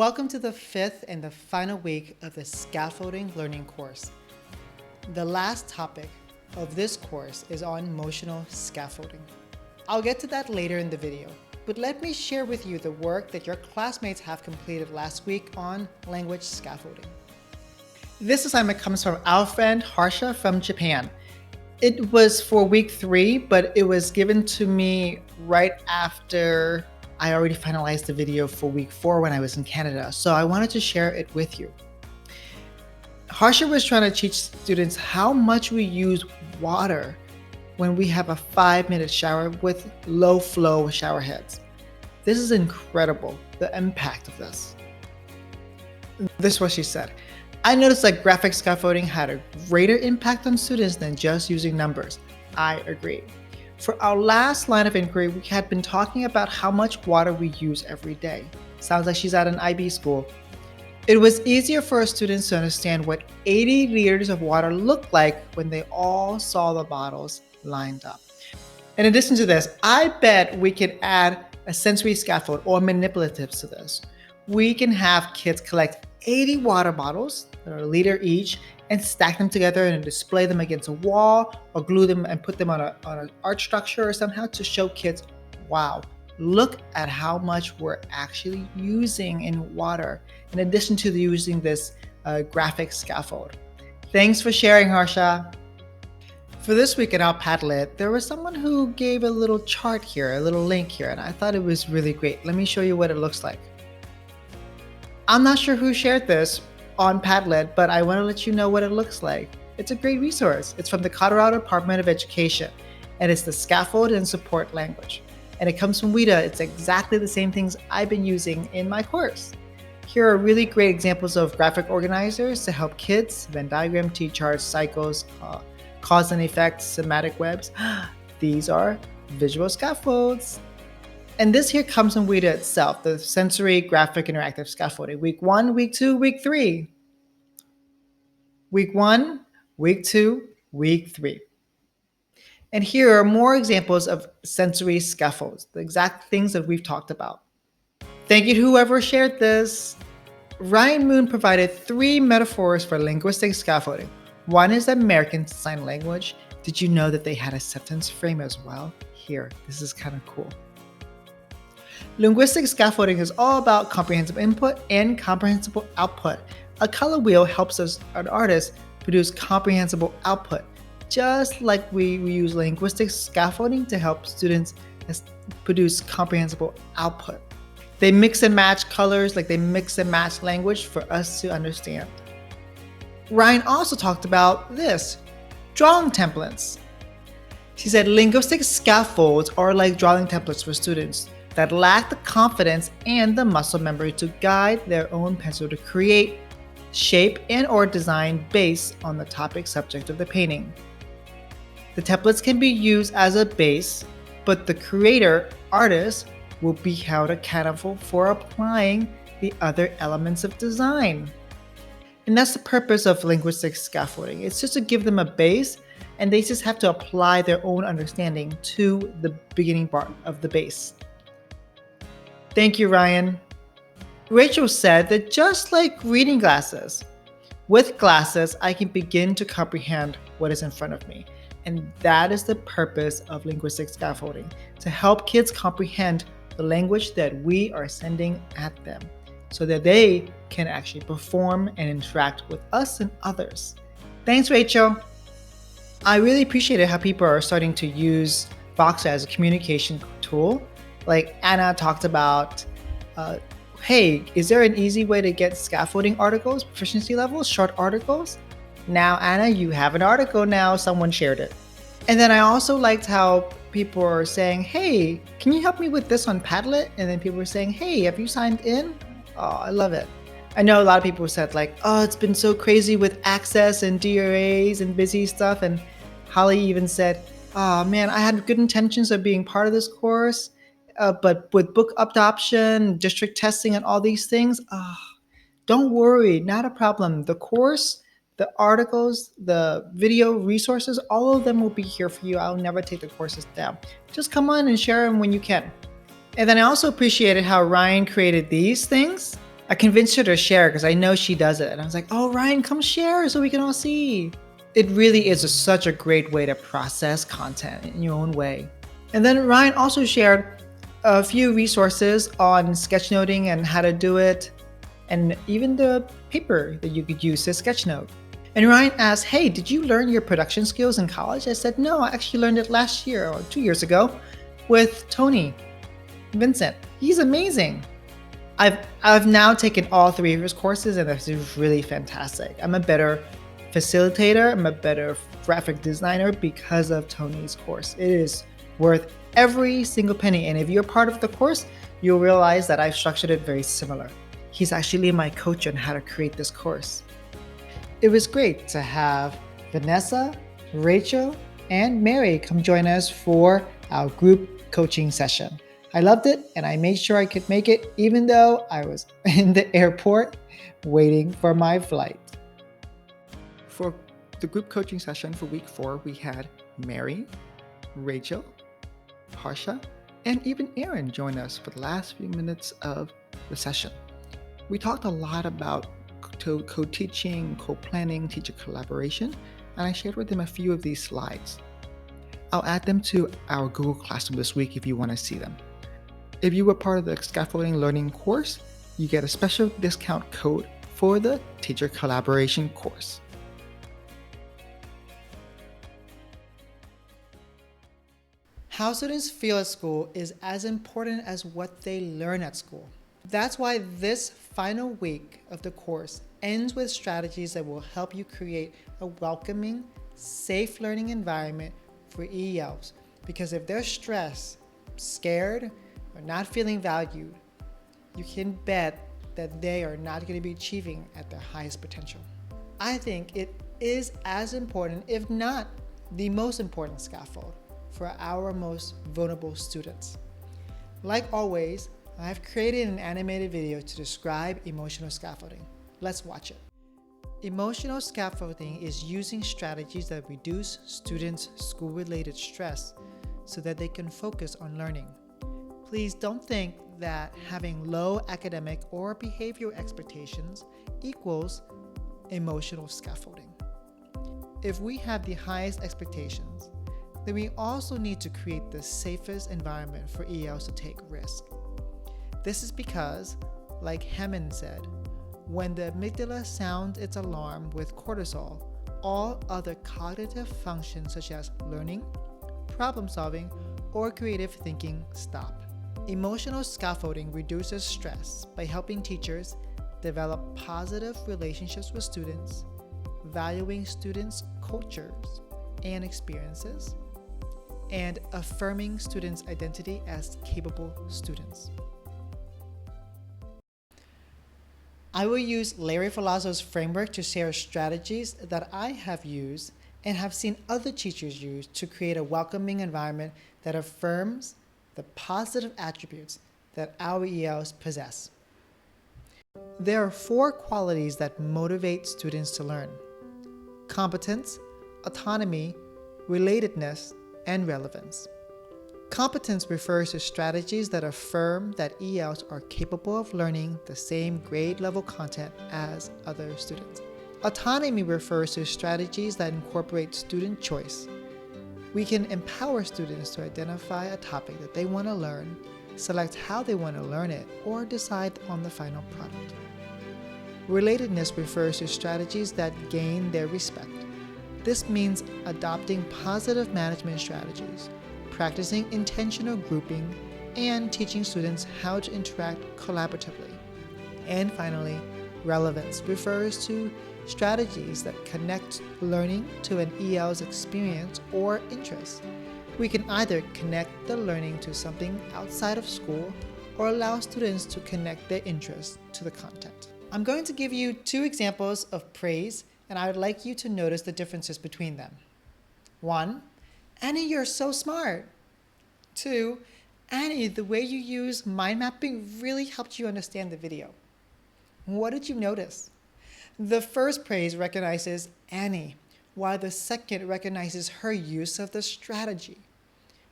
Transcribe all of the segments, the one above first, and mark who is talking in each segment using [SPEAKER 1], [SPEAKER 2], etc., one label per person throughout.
[SPEAKER 1] Welcome to the fifth and the final week of the Scaffolding Learning course. The last topic of this course is on emotional scaffolding. I'll get to that later in the video, but let me share with you the work that your classmates have completed last week on language scaffolding. This assignment comes from our friend Harsha from Japan. It was for week 3, but it was given to me right after I already finalized the video for week 4 when I was in Canada, so I wanted to share it with you. Harsha was trying to teach students how much we use water when we have a 5-minute shower with low flow shower heads. This is incredible, the impact of this. This is what she said. I noticed that graphic scaffolding had a greater impact on students than just using numbers. I agree. For our last line of inquiry, we had been talking about how much water we use every day. Sounds like she's at an IB school. It was easier for our students to understand what 80 liters of water looked like when they all saw the bottles lined up. In addition to this, I bet we could add a sensory scaffold or manipulatives to this. We can have kids collect 80 water bottles that are a liter each and stack them together and display them against a wall or glue them and put them on an art structure or somehow to show kids, wow, look at how much we're actually using in water in addition to using this graphic scaffold. Thanks for sharing, Harsha. For this week in our Padlet, there was someone who gave a little chart here, a little link here, and I thought it was really great. Let me show you what it looks like. I'm not sure who shared this on Padlet, but I want to let you know what it looks like. It's a great resource. It's from the Colorado Department of Education, and it's the Scaffold and Support language. And it comes from WIDA. It's exactly the same things I've been using in my course. Here are really great examples of graphic organizers to help kids: Venn diagram, T-charts, cycles, cause and effect, semantic webs. These are visual scaffolds. And this here comes from WIDA itself, the sensory graphic interactive scaffolding. Week 1, week 2, week 3. Week 1, week 2, week 3. And here are more examples of sensory scaffolds, the exact things that we've talked about. Thank you to whoever shared this. Ryan Moon provided 3 metaphors for linguistic scaffolding. One is American Sign Language. Did you know that they had a sentence frame as well? Here, this is kind of cool. Linguistic scaffolding is all about comprehensive input and comprehensible output. A color wheel helps us, an artist, produce comprehensible output, just like we use linguistic scaffolding to help students produce comprehensible output. They mix and match colors, like they mix and match language for us to understand. Ryan also talked about this, drawing templates. She said linguistic scaffolds are like drawing templates for students that lack the confidence and the muscle memory to guide their own pencil to create, shape, and or design based on the topic subject of the painting. The templates can be used as a base, but the creator, artist, will be held accountable for applying the other elements of design. And that's the purpose of linguistic scaffolding. It's just to give them a base, and they just have to apply their own understanding to the beginning part of the base. Thank you, Ryan. Rachel said that just like reading glasses, with glasses, I can begin to comprehend what is in front of me. And that is the purpose of linguistic scaffolding, to help kids comprehend the language that we are sending at them so that they can actually perform and interact with us and others. Thanks, Rachel. I really appreciated how people are starting to use Voxer as a communication tool. Like Anna talked about, hey, is there an easy way to get scaffolding articles, proficiency levels, short articles? Now, Anna, you have an article now, someone shared it. And then I also liked how people are saying, hey, can you help me with this on Padlet? And then people were saying, hey, have you signed in? Oh, I love it. I know a lot of people said like, oh, it's been so crazy with access and DRAs and busy stuff. And Holly even said, oh man, I had good intentions of being part of this course. But with book adoption, district testing, and all these things, don't worry, not a problem. The course, the articles, the video resources, all of them will be here for you. I'll never take the courses down. Just come on and share them when you can. And then I also appreciated how Ryan created these things I convinced her to share because I know she does it. And I was like, oh, Ryan, come share so we can all see. It really is such a great way to process content in your own way. And then Ryan also shared a few resources on sketchnoting and how to do it, and even the paper that you could use to sketchnote. And Ryan asked, hey, did you learn your production skills in college? I said, no, I actually learned it last year or 2 years ago with Tony Vincent. He's amazing. I've now taken all 3 of his courses, and this is really fantastic. I'm a better facilitator, I'm a better graphic designer because of Tony's course. It is worth every single penny, and if you're part of the course, you'll realize that I've structured it very similar. He's actually my coach on how to create this course. It was great to have Vanessa, Rachel, and Mary come join us for our group coaching session. I loved it, and I made sure I could make it even though I was in the airport waiting for my flight. For the group coaching session for week 4, we had Mary, Rachel, Harsha, and even Aaron join us for the last few minutes of the session. We talked a lot about co-teaching, co-planning, teacher collaboration, and I shared with them a few of these slides. I'll add them to our Google Classroom this week if you want to see them. If you were part of the Scaffolding Learning course, you get a special discount code for the teacher collaboration course. How students feel at school is as important as what they learn at school. That's why this final week of the course ends with strategies that will help you create a welcoming, safe learning environment for ELs. Because if they're stressed, scared, or not feeling valued, you can bet that they are not going to be achieving at their highest potential. I think it is as important, if not the most important scaffold for our most vulnerable students. Like always, I've created an animated video to describe emotional scaffolding. Let's watch it. Emotional scaffolding is using strategies that reduce students' school-related stress so that they can focus on learning. Please don't think that having low academic or behavioral expectations equals emotional scaffolding. If we have the highest expectations, then we also need to create the safest environment for ELs to take risk. This is because, like Hammond said, when the amygdala sounds its alarm with cortisol, all other cognitive functions such as learning, problem solving, or creative thinking stop. Emotional scaffolding reduces stress by helping teachers develop positive relationships with students, valuing students' cultures and experiences, and affirming students' identity as capable students. I will use Larry Filazzo's framework to share strategies that I have used and have seen other teachers use to create a welcoming environment that affirms the positive attributes that our ELs possess. There are 4 qualities that motivate students to learn: competence, autonomy, relatedness, and relevance. Competence refers to strategies that affirm that ELs are capable of learning the same grade level content as other students. Autonomy refers to strategies that incorporate student choice. We can empower students to identify a topic that they want to learn, select how they want to learn it, or decide on the final product. Relatedness refers to strategies that gain their respect. This means adopting positive management strategies, practicing intentional grouping, and teaching students how to interact collaboratively. And finally, relevance refers to strategies that connect learning to an EL's experience or interest. We can either connect the learning to something outside of school or allow students to connect their interests to the content. I'm going to give you 2 examples of praise, and I would like you to notice the differences between them. 1, Annie, you're so smart. 2, Annie, the way you use mind mapping really helped you understand the video. What did you notice? The first praise recognizes Annie, while the second recognizes her use of the strategy.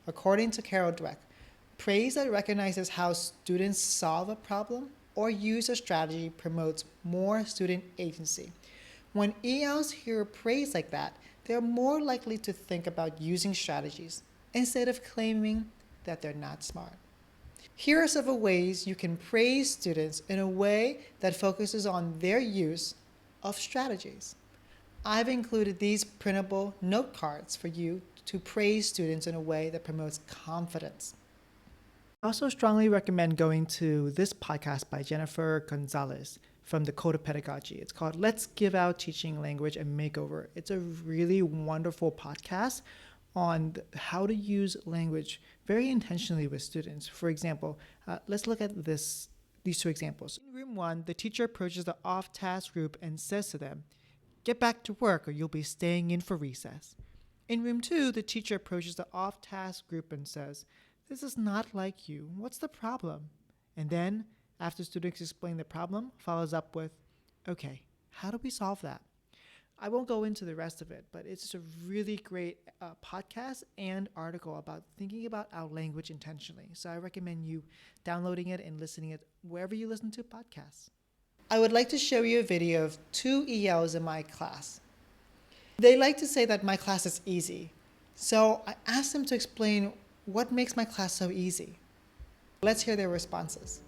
[SPEAKER 1] According to Carol Dweck, praise that recognizes how students solve a problem or use a strategy promotes more student agency. When ELs hear praise like that, they're more likely to think about using strategies instead of claiming that they're not smart. Here are several ways you can praise students in a way that focuses on their use of strategies. I've included these printable note cards for you to praise students in a way that promotes confidence. I also strongly recommend going to this podcast by Jennifer Gonzalez from the Code of Pedagogy. It's called Let's Give Out Teaching Language a Makeover. It's a really wonderful podcast on how to use language very intentionally with students. For example, let's look at these two examples. In room 1, the teacher approaches the off-task group and says to them, "Get back to work or you'll be staying in for recess." In room 2, the teacher approaches the off-task group and says, "This is not like you. What's the problem?" And then, after students explain the problem, follows up with, "Okay, how do we solve that?" I won't go into the rest of it, but it's just a really great podcast and article about thinking about our language intentionally. So I recommend you downloading it and listening it wherever you listen to podcasts. I would like to show you a video of 2 ELs in my class. They like to say that my class is easy. So I asked them to explain what makes my class so easy. Let's hear their responses.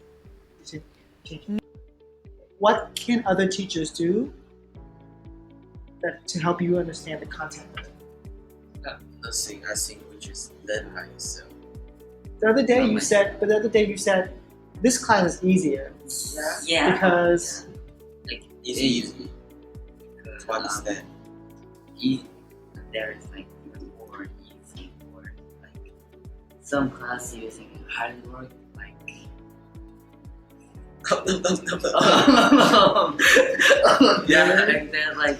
[SPEAKER 2] What can other teachers do to help you understand the content?
[SPEAKER 3] Nothing. I think we just learn by yourself.
[SPEAKER 2] The other day you said this class is easier.
[SPEAKER 4] Yeah.
[SPEAKER 2] Because
[SPEAKER 3] It's easy to understand.
[SPEAKER 4] There is like more easy work, like some class using hard work, like
[SPEAKER 3] Yeah.
[SPEAKER 4] like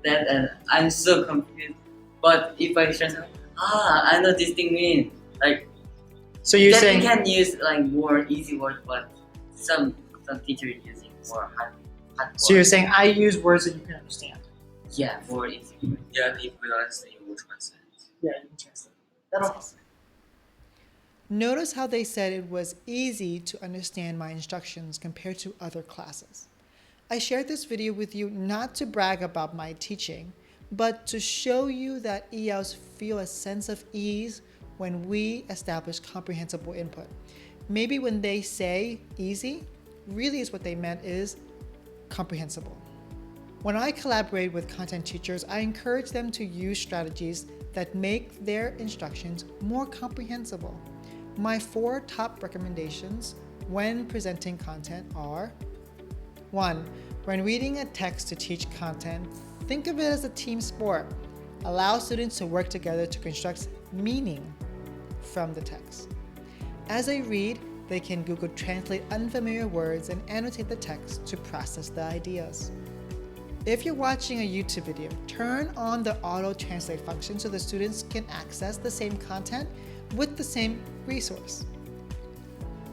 [SPEAKER 4] that, and I'm so confused. But if I translate, I know this thing means like.
[SPEAKER 2] so you're
[SPEAKER 4] that
[SPEAKER 2] saying
[SPEAKER 4] you can use like more easy words, but some teachers using more hard
[SPEAKER 2] so you're
[SPEAKER 4] words.
[SPEAKER 2] saying I use words that you can understand.
[SPEAKER 4] Yeah, more easy words.
[SPEAKER 3] Yeah, if we don't understand, you will translate.
[SPEAKER 2] Yeah, you can translate. That'll help.
[SPEAKER 1] Notice how they said it was easy to understand my instructions compared to other classes. I shared this video with you not to brag about my teaching, but to show you that ELs feel a sense of ease when we establish comprehensible input. Maybe when they say easy, really is what they meant is comprehensible. When I collaborate with content teachers, I encourage them to use strategies that make their instructions more comprehensible. My 4 top recommendations when presenting content are: 1. When reading a text to teach content, think of it as a team sport. Allow students to work together to construct meaning from the text. As they read, they can Google Translate unfamiliar words and annotate the text to process the ideas. If you're watching a YouTube video, turn on the auto translate function so the students can access the same content with the same resource.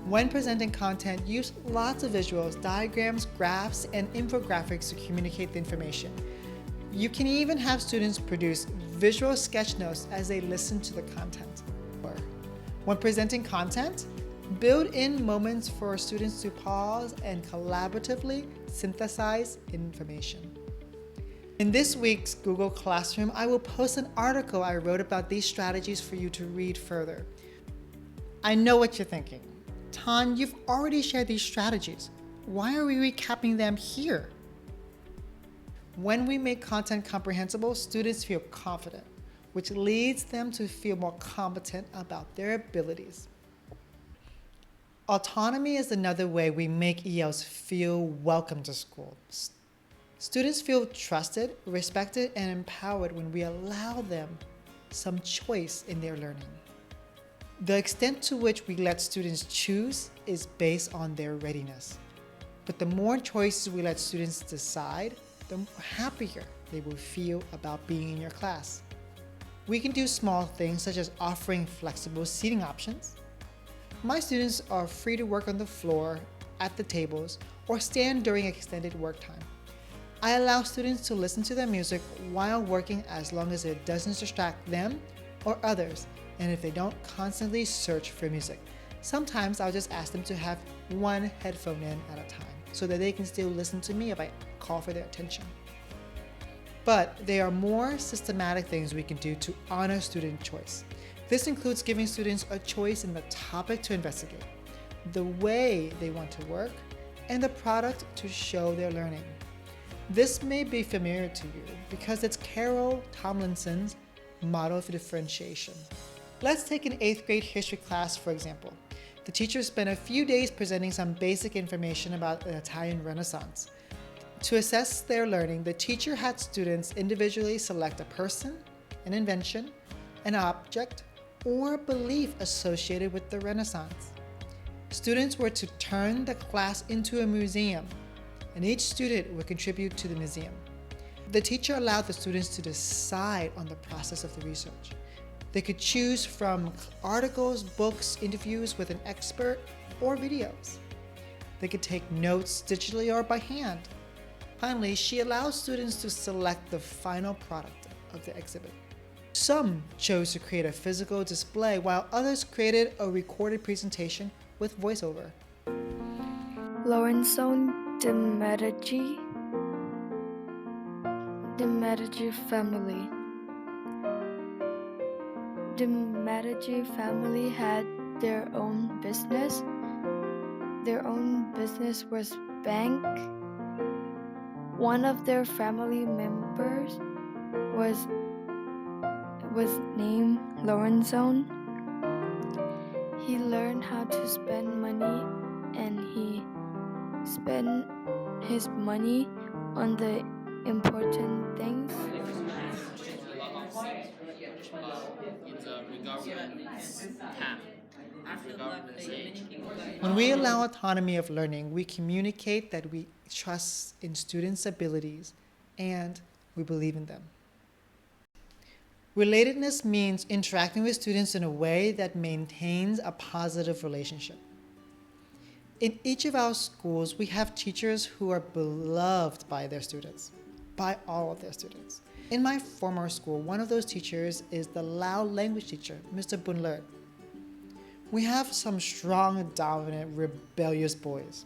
[SPEAKER 1] When presenting content, use lots of visuals, diagrams, graphs, and infographics to communicate the information. You can even have students produce visual sketch notes as they listen to the content. When presenting content, build in moments for students to pause and collaboratively synthesize information. In this week's Google Classroom, I will post an article I wrote about these strategies for you to read further. I know what you're thinking. Tan, you've already shared these strategies. Why are we recapping them here? When we make content comprehensible, students feel confident, which leads them to feel more competent about their abilities. Autonomy is another way we make ELs feel welcome to school. Students feel trusted, respected, and empowered when we allow them some choice in their learning. The extent to which we let students choose is based on their readiness. But the more choices we let students decide, the happier they will feel about being in your class. We can do small things such as offering flexible seating options. My students are free to work on the floor, at the tables, or stand during extended work time. I allow students to listen to their music while working as long as it doesn't distract them or others, and if they don't constantly search for music. Sometimes I'll just ask them to have one headphone in at a time so that they can still listen to me if I call for their attention. But there are more systematic things we can do to honor student choice. This includes giving students a choice in the topic to investigate, the way they want to work, and the product to show their learning. This may be familiar to you because it's Carol Tomlinson's model for differentiation. Let's take an 8th grade history class, for example. The teacher spent a few days presenting some basic information about the Italian Renaissance. To assess their learning, the teacher had students individually select a person, an invention, an object, or belief associated with the Renaissance. Students were to turn the class into a museum, and each student would contribute to the museum. The teacher allowed the students to decide on the process of the research. They could choose from articles, books, interviews with an expert, or videos. They could take notes digitally or by hand. Finally, she allowed students to select the final product of the exhibit. Some chose to create a physical display, while others created a recorded presentation with voiceover.
[SPEAKER 5] Lorenzo de' Medici family. The Medici family had their own business. Their own business was bank. One of their family members was named Lorenzo. He learned how to spend money, and he spent his money on the important things.
[SPEAKER 1] When we allow autonomy of learning, we communicate that we trust in students' abilities and we believe in them. Relatedness means interacting with students in a way that maintains a positive relationship. In each of our schools, we have teachers who are beloved by their students, by all of their students. In my former school, one of those teachers is the Lao language teacher, Mr. Bunler. We have some strong, dominant, rebellious boys.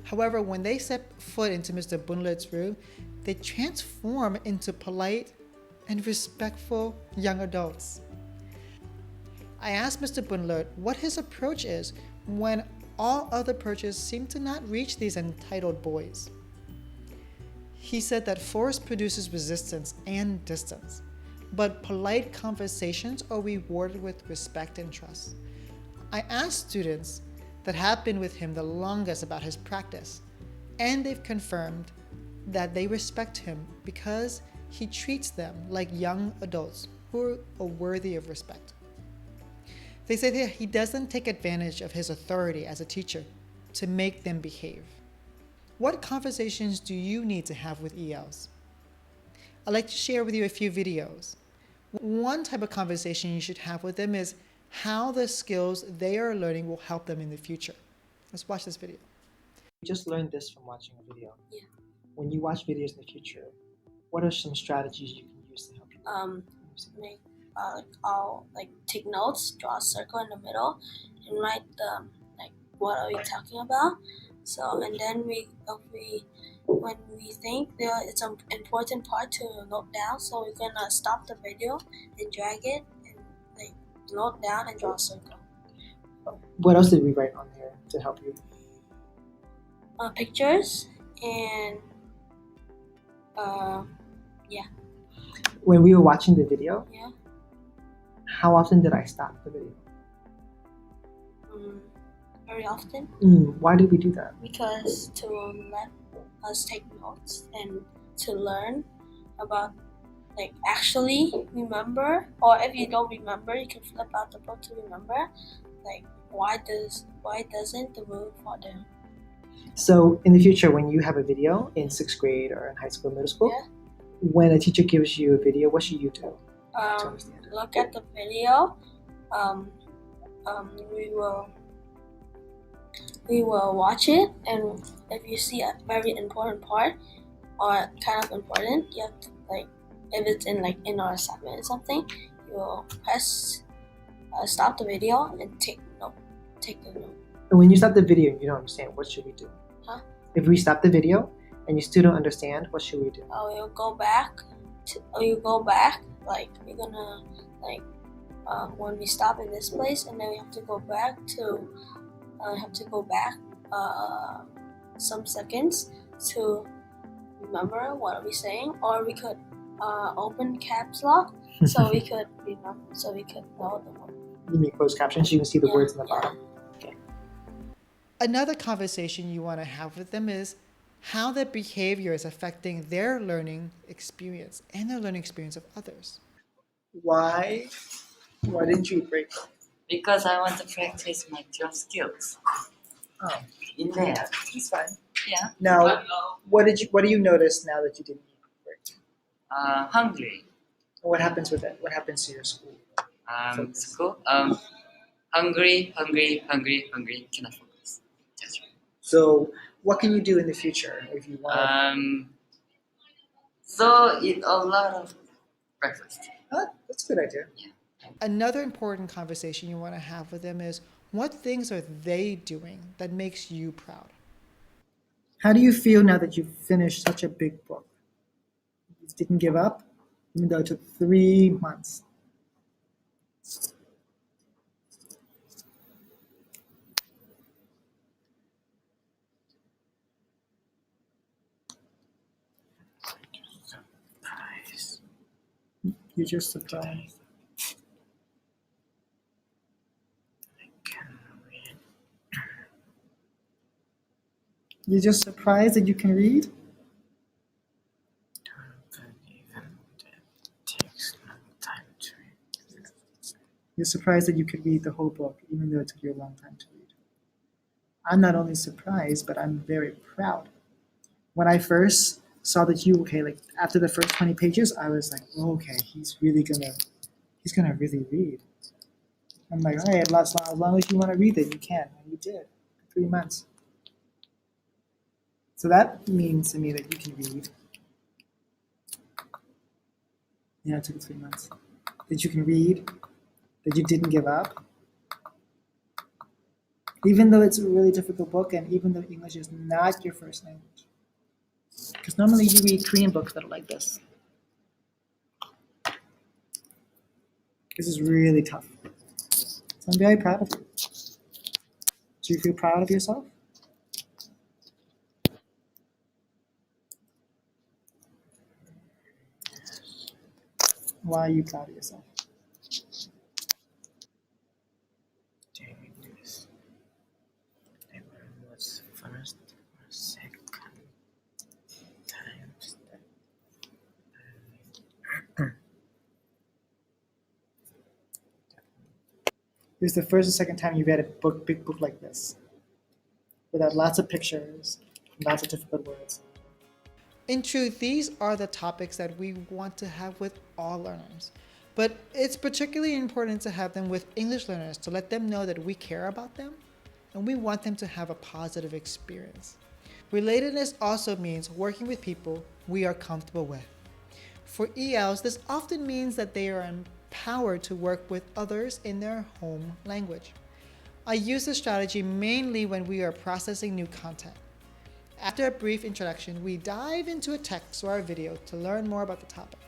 [SPEAKER 1] However, when they step foot into Mr. Bunler's room, they transform into polite and respectful young adults. I asked Mr. Bunler what his approach is when all other approaches seem to not reach these entitled boys. He said that force produces resistance and distance, but polite conversations are rewarded with respect and trust. I asked students that have been with him the longest about his practice, and they've confirmed that they respect him because he treats them like young adults who are worthy of respect. They say that he doesn't take advantage of his authority as a teacher to make them behave. What conversations do you need to have with ELs? I'd like to share with you a few videos. One type of conversation you should have with them is how the skills they are learning will help them in the future. Let's watch this video.
[SPEAKER 2] You just learned this from watching a video.
[SPEAKER 6] Yeah.
[SPEAKER 2] When you watch videos in the future, what are some strategies you can use to help you?
[SPEAKER 6] I'll take notes, draw a circle in the middle, and write what are we talking about. So, and then when we think it's an important part to note down, so we're gonna stop the video and drag it and note down and draw a circle.
[SPEAKER 2] What else did we write on here to help you?
[SPEAKER 6] Pictures and yeah.
[SPEAKER 2] When we were watching the video,
[SPEAKER 6] Yeah.
[SPEAKER 2] how often did I stop the video?
[SPEAKER 6] Very often.
[SPEAKER 2] Why did we do that?
[SPEAKER 6] Because to let us take notes and to learn about actually remember, or if you don't remember, you can flip out the book to remember why doesn't the move follow?
[SPEAKER 2] So in the future, when you have a video in 6th grade or in high school, middle school,
[SPEAKER 6] Yeah.
[SPEAKER 2] when a teacher gives you a video, what should you do to understand it?
[SPEAKER 6] Look at the video. We will watch it, and if you see a very important part or kind of important, you have to if it's in our assignment or something, you will press stop the video and take the note.
[SPEAKER 2] And when you stop the video and you don't understand, what should we do?
[SPEAKER 6] Huh?
[SPEAKER 2] If we stop the video and you still don't understand, what should we do?
[SPEAKER 6] You go back. Like we're gonna when we stop in this place, and then we have to go back some seconds to remember what are we saying, or we could open caps lock so we could remember, so we could know the word.
[SPEAKER 2] You mean closed captions so you can see the words in the bottom? Okay.
[SPEAKER 1] Another conversation you want to have with them is how their behavior is affecting their learning experience and the learning experience of others.
[SPEAKER 2] Why didn't you break?
[SPEAKER 4] Because I want to practice my job skills.
[SPEAKER 2] Oh,
[SPEAKER 4] In there.
[SPEAKER 2] it's fine.
[SPEAKER 4] Yeah.
[SPEAKER 2] Now, what do you notice now that you didn't eat break?
[SPEAKER 4] Hungry.
[SPEAKER 2] What happens with it? What happens to your school?
[SPEAKER 4] School. Hungry. Cannot focus. That's right.
[SPEAKER 2] So, what can you do in the future if you want?
[SPEAKER 4] So eat a lot of breakfast.
[SPEAKER 2] That's a good idea.
[SPEAKER 1] Another important conversation you want to have with them is what things are they doing that makes you proud?
[SPEAKER 2] How do you feel now that you've finished such a big book? You didn't give up, even though it took 3 months. You're just surprised. You're just surprised that you can read? You're surprised that you could read the whole book, even though it took you a long time to read. I'm not only surprised, but I'm very proud. When I first saw that after the first 20 pages, I was like, oh, okay, he's gonna really read. I'm like, all right, as long as you want to read it, you can. And you did. 3 months. So that means to me that you can read. Yeah, it took 3 months. That you can read, that you didn't give up. Even though it's a really difficult book, and even though English is not your first language. Because normally you read Korean books that are like this. This is really tough. So I'm very proud of you. Do you feel proud of yourself? Why are you proud of yourself?
[SPEAKER 3] Doing this. Never was first or second times that
[SPEAKER 2] It was the first and second time you read a big book like this, without lots of pictures, lots of difficult words.
[SPEAKER 1] In truth, these are the topics that we want to have with all learners. But it's particularly important to have them with English learners to let them know that we care about them and we want them to have a positive experience. Relatedness also means working with people we are comfortable with. For ELs, this often means that they are empowered to work with others in their home language. I use this strategy mainly when we are processing new content. After a brief introduction, we dive into a text or a video to learn more about the topic.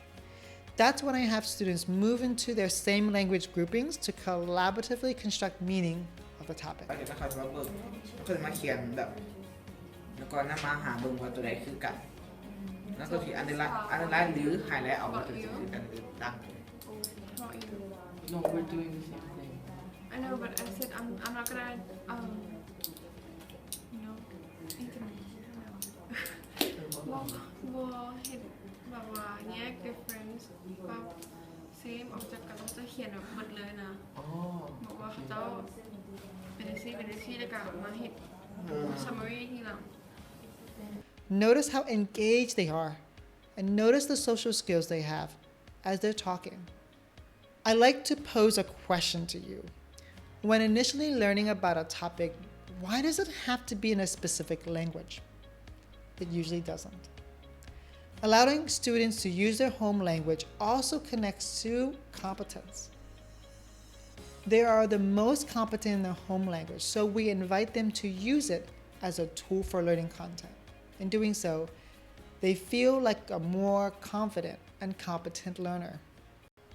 [SPEAKER 1] That's when I have students move into their same language groupings to collaboratively construct meaning of the topic.
[SPEAKER 7] เดี๋ยวถ้าเขาเบิ่งเขาจะมาเขียนแบบแล้วก็นำมาหาเบิ่งว่าตัวใดคือกันแล้วก็ที่อันนี้ละหรือไฮไลท์เอามาเป็นสิ่งอื่นกันอื่นตั้ง
[SPEAKER 8] Not you.
[SPEAKER 7] No, we're doing the same thing.
[SPEAKER 8] I know, but I said I'm not gonnaว่าเห็นแบบว่าแยก difference แบบ same ออกจากกันเขาจะเขียนแบบหมดเลยนะบอกว่าเขาจะเป็นซี่แล้วก็มาเห็น summary ทีหลัง
[SPEAKER 1] Notice how engaged they are and notice the social skills they have as they're talking. I like to pose a question to you. When initially learning about a topic, why does it have to be in a specific language? It usually doesn't. Allowing students to use their home language also connects to competence. They are the most competent in their home language, so we invite them to use it as a tool for learning content. In doing so, they feel like a more confident and competent learner.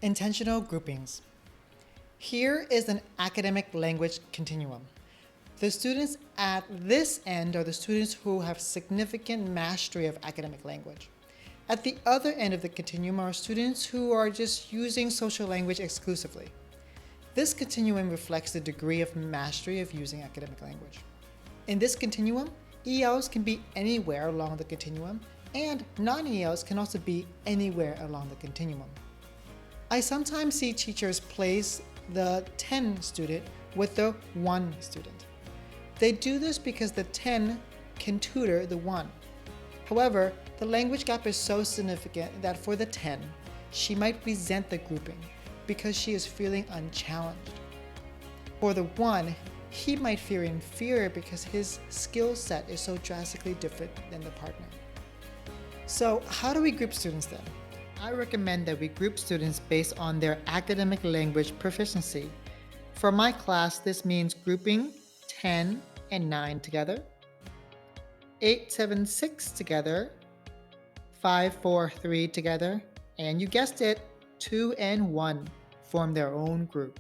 [SPEAKER 1] Intentional groupings. Here is an academic language continuum. The students at this end are the students who have significant mastery of academic language. At the other end of the continuum are students who are just using social language exclusively. This continuum reflects the degree of mastery of using academic language. In this continuum, ELs can be anywhere along the continuum, and non-ELs can also be anywhere along the continuum. I sometimes see teachers place the 10 student with the 1 student. They do this because the 10 can tutor the 1. However, the language gap is so significant that for the 10, she might resent the grouping because she is feeling unchallenged. For the 1, he might feel inferior because his skill set is so drastically different than the partner. So how do we group students then? I recommend that we group students based on their academic language proficiency. For my class, this means grouping 10 and 9 together, 8, 7, 6 together, 5, 4, 3 together, and you guessed it, 2 and 1 form their own group.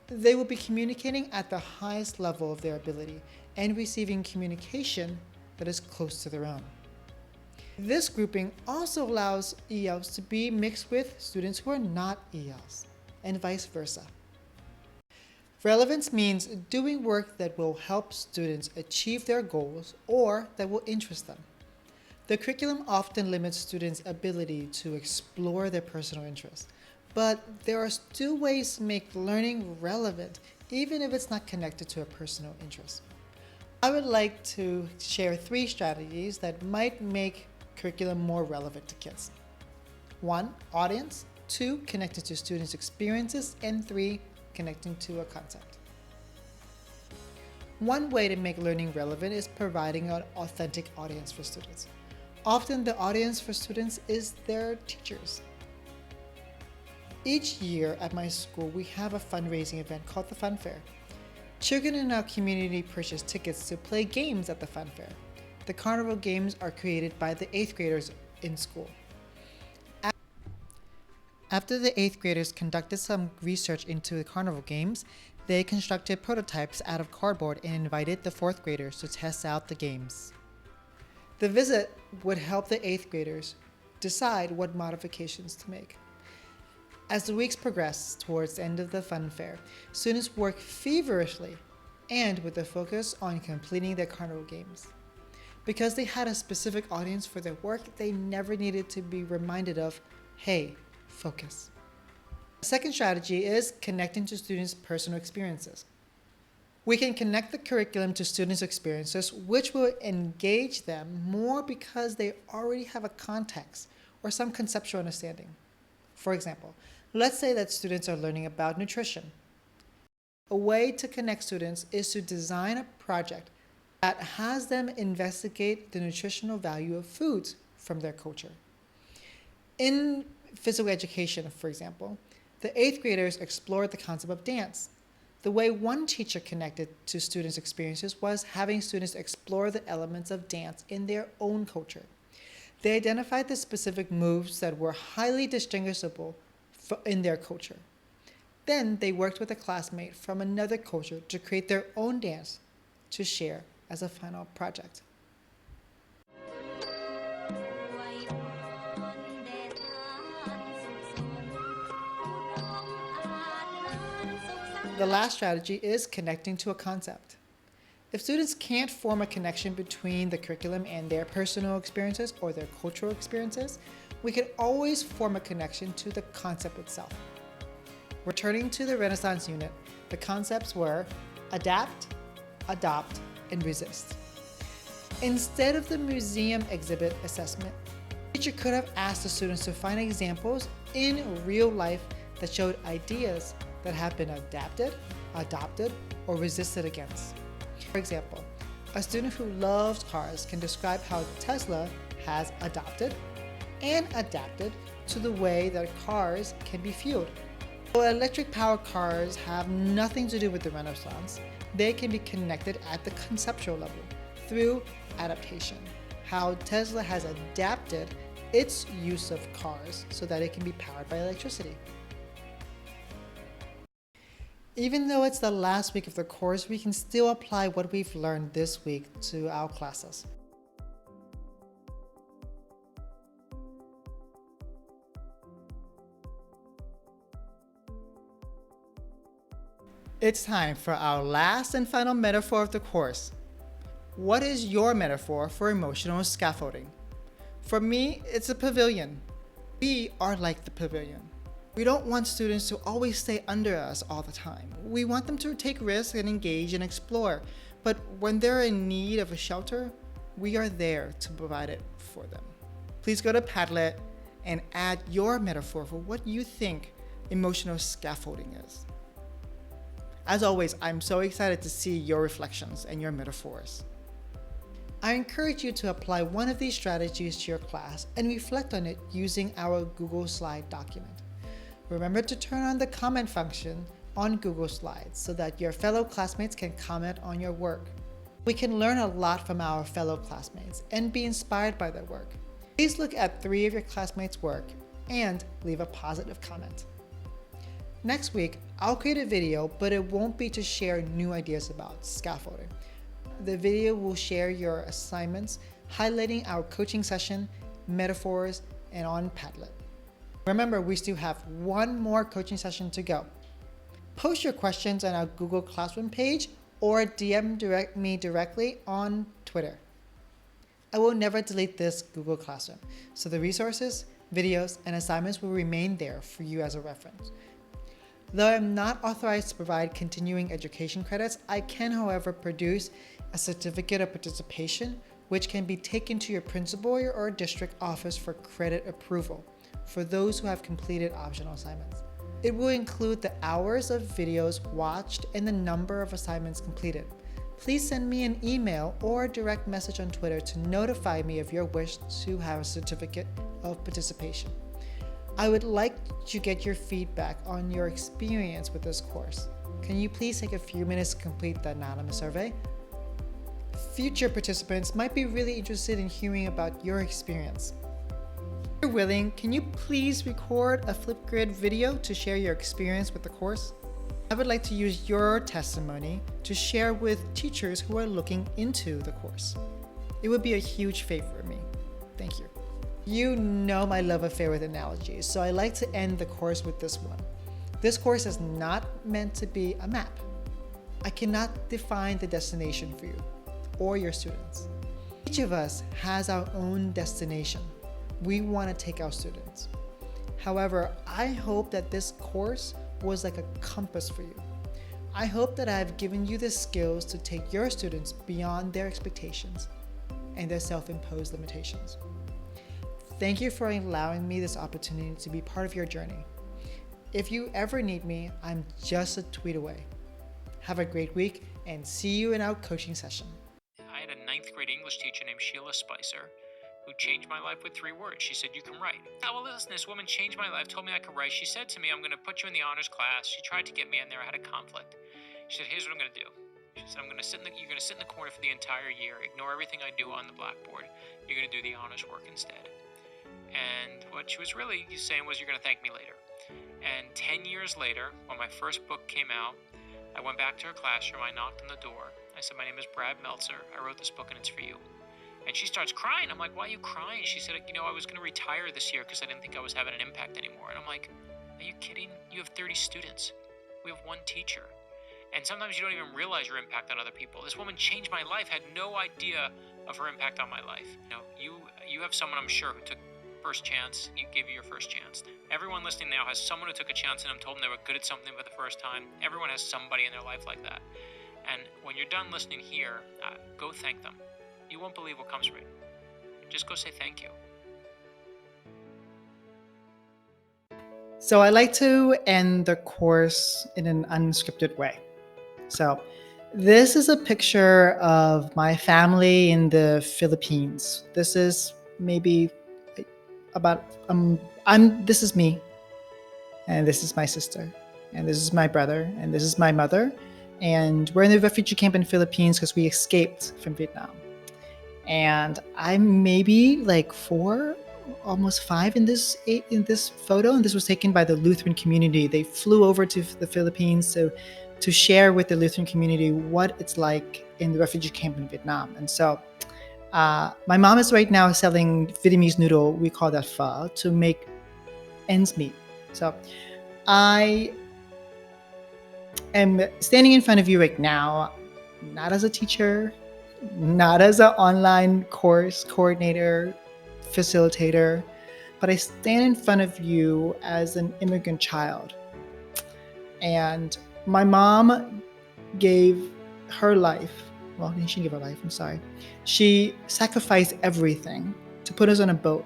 [SPEAKER 1] They will be communicating at the highest level of their ability and receiving communication that is close to their own. This grouping also allows ELs to be mixed with students who are not ELs, and vice versa. Relevance means doing work that will help students achieve their goals or that will interest them. The curriculum often limits students' ability to explore their personal interests, but there are still ways to make learning relevant, even if it's not connected to a personal interest. I would like to share 3 strategies that might make curriculum more relevant to kids. 1, audience. 2, connected to students' experiences. And 3, connecting to a concept. One way to make learning relevant is providing an authentic audience for students. Often the audience for students is their teachers. Each year at my school, we have a fundraising event called the Fun Fair. Children in our community purchase tickets to play games at the Fun Fair. The carnival games are created by the 8th graders in school. After the 8th graders conducted some research into the carnival games, they constructed prototypes out of cardboard and invited the 4th graders to test out the games. The visit would help the 8th graders decide what modifications to make. As the weeks progressed towards the end of the fun fair, students worked feverishly and with a focus on completing their carnival games. Because they had a specific audience for their work, they never needed to be reminded of, hey, focus. The second strategy is connecting to students' personal experiences. We can connect the curriculum to students' experiences, which will engage them more because they already have a context or some conceptual understanding. For example, let's say that students are learning about nutrition. A way to connect students is to design a project that has them investigate the nutritional value of foods from their culture. In physical education, for example, the 8th graders explored the concept of dance. The way one teacher connected to students' experiences was having students explore the elements of dance in their own culture. They identified the specific moves that were highly distinguishable in their culture. Then they worked with a classmate from another culture to create their own dance to share as a final project. The last strategy is connecting to a concept. If students can't form a connection between the curriculum and their personal experiences or their cultural experiences, we can always form a connection to the concept itself. Returning to the Renaissance unit, the concepts were adapt, adopt, and resist. Instead of the museum exhibit assessment, the teacher could have asked the students to find examples in real life that showed ideas that have been adapted, adopted, or resisted against. For example, a student who loves cars can describe how Tesla has adopted and adapted to the way that cars can be fueled. Though electric powered cars have nothing to do with the Renaissance, they can be connected at the conceptual level through adaptation. How Tesla has adapted its use of cars so that it can be powered by electricity. Even though it's the last week of the course, we can still apply what we've learned this week to our classes. It's time for our last and final metaphor of the course. What is your metaphor for emotional scaffolding? For me, it's a pavilion. We are like the pavilion. We don't want students to always stay under us all the time. We want them to take risks and engage and explore. But when they're in need of a shelter, we are there to provide it for them. Please go to Padlet and add your metaphor for what you think emotional scaffolding is. As always, I'm so excited to see your reflections and your metaphors. I encourage you to apply one of these strategies to your class and reflect on it using our Google Slide document. Remember to turn on the comment function on Google Slides so that your fellow classmates can comment on your work. We can learn a lot from our fellow classmates and be inspired by their work. Please look at 3 of your classmates' work and leave a positive comment. Next week, I'll create a video, but it won't be to share new ideas about scaffolding. The video will share your assignments, highlighting our coaching session, metaphors, and on Padlet. Remember, we still have 1 more coaching session to go. Post your questions on our Google Classroom page or DM me directly on Twitter. I will never delete this Google Classroom, so the resources, videos, and assignments will remain there for you as a reference. Though I'm not authorized to provide continuing education credits, I can, however, produce a certificate of participation, which can be taken to your principal or district office for credit approval for those who have completed optional assignments. It will include the hours of videos watched and the number of assignments completed. Please send me an email or a direct message on Twitter to notify me of your wish to have a certificate of participation. I would like to get your feedback on your experience with this course. Can you please take a few minutes to complete the anonymous survey? Future participants might be really interested in hearing about your experience. If you're willing, can you please record a Flipgrid video to share your experience with the course? I would like to use your testimony to share with teachers who are looking into the course. It would be a huge favor for me. Thank you. You know my love affair with analogies, so I like to end the course with this one. This course is not meant to be a map. I cannot define the destination for you or your students. Each of us has our own destination. We want to take our students. However, I hope that this course was like a compass for you. I hope that I have given you the skills to take your students beyond their expectations and their self-imposed limitations. Thank you for allowing me this opportunity to be part of your journey. If you ever need me, I'm just a tweet away. Have a great week and see you in our coaching session.
[SPEAKER 9] I had a 9th grade English teacher named Sheila Spicer who changed my life with 3 words. She said, "You can write." Oh, well, listen, this woman changed my life, told me I could write. She said to me, "I'm going to put you in the honors class." She tried to get me in there. I had a conflict. She said, "Here's what I'm going to do." She said, you're going to sit in the corner for the entire year. Ignore everything I do on the blackboard. You're going to do the honors work instead. And what she was really saying was, you're going to thank me later. And 10 years later, when my first book came out, I went back to her classroom. I knocked on the door. I said, "My name is Brad Meltzer. I wrote this book and it's for you." And she starts crying. I'm like, "Why are you crying?" She said, "I was going to retire this year because I didn't think I was having an impact anymore." And I'm like, "Are you kidding? You have 30 students. We have 1 teacher. And sometimes you don't even realize your impact on other people. This woman changed my life, had no idea of her impact on my life. You have someone, I'm sure, who took first chance. You gave you your first chance. Everyone listening now has someone who took a chance in them, told them they were good at something for the first time. Everyone has somebody in their life like that. And when you're done listening here, go thank them. You won't believe what comes from it. Just go say thank you.
[SPEAKER 1] So I like to end the course in an unscripted way. So this is a picture of my family in the Philippines. This is maybe about this is me, and this is my sister. and this is my brother, and this is my mother. And we're in the refugee camp in the Philippines because we escaped from Vietnam. And I'm maybe like 4, almost 5 in this photo, and this was taken by the Lutheran community. They flew over to the Philippines to share with the Lutheran community what it's like in the refugee camp in Vietnam. And so my mom is right now selling Vietnamese noodle, we call that pho, to make ends meet. So I am standing in front of you right now, not as a teacher, not as an online course coordinator, facilitator, but I stand in front of you as an immigrant child. And my mom gave her life. Well, she didn't give her life, I'm sorry. She sacrificed everything to put us on a boat.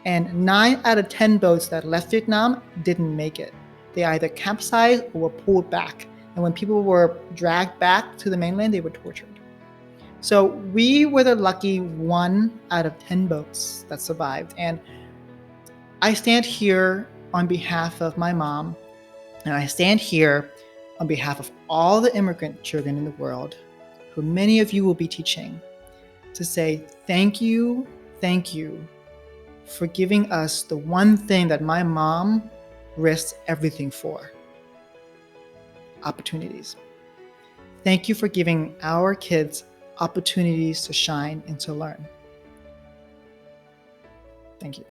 [SPEAKER 1] And 9 out of 10 boats that left Vietnam didn't make it. They either capsized or were pulled back. And when people were dragged back to the mainland, they were tortured. So we were the lucky 1 out of 10 boats that survived. And I stand here on behalf of my mom, and I stand here on behalf of all the immigrant children in the world, who many of you will be teaching, to say thank you for giving us the one thing that my mom risked everything for: opportunities. Thank you for giving our kids opportunities to shine and to learn. Thank you.